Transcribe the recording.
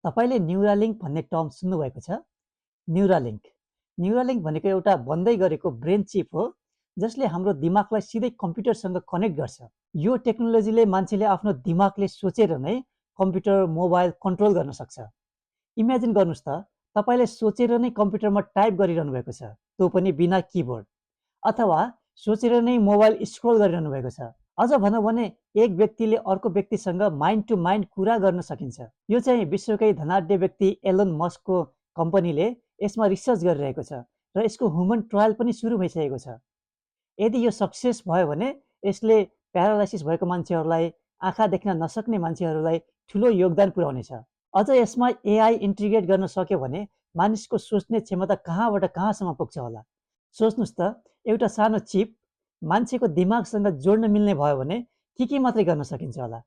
तपाईले न्युरालिङ्क भन्ने टर्म सुन्नुभएको छ? न्युरालिङ्क न्युरालिङ्क भनेको एउटा बन्दै गरेको ब्रेन चिप हो जसले हाम्रो दिमागलाई सिधै कम्प्युटरसँग कनेक्ट गर्छ। यो टेक्नोलोजीले मान्छेले आफ्नो दिमागले सोचेर नै कम्प्युटर, मोबाइल कन्ट्रोल गर्न सक्छ। इमेजिन गर्नुहोस् त, तपाईले सोचेर नै कम्प्युटरमा टाइप गरिरहनु भएको छ, त्यो पनि बिना किबोर्ड, अथवा सोचेर नै मोबाइल स्क्रोल गरिरहनु भएको छ। अझ भनौँ भने एक व्यक्तिले अर्को व्यक्तिसँग माइन्ड टु माइन्ड कुरा गर्न सकिन्छ। यो चाहिँ विश्वकै धनाढ्य व्यक्ति एलन मस्कको कम्पनीले यसमा रिसर्च गरिरहेको छ र यसको ह्युमन ट्रायल पनि सुरु भइसकेको छ। यदि यो सक्सेस भयो भने यसले प्यारालाइसिस भएको मान्छेहरूलाई, आँखा देख्न नसक्ने मान्छेहरूलाई ठुलो योगदान पुर्याउनेछ। अझ यसमा एआई इन्टिग्रेट गर्न सक्यो भने मानिसको सोच्ने क्षमता कहाँबाट कहाँसम्म पुग्छ होला। सोच्नुहोस् त, एउटा सानो चिप मान्छेको दिमागसँग जोड्न मिल्ने भयो भने के मात्रै गर्न सकिन्छ होला।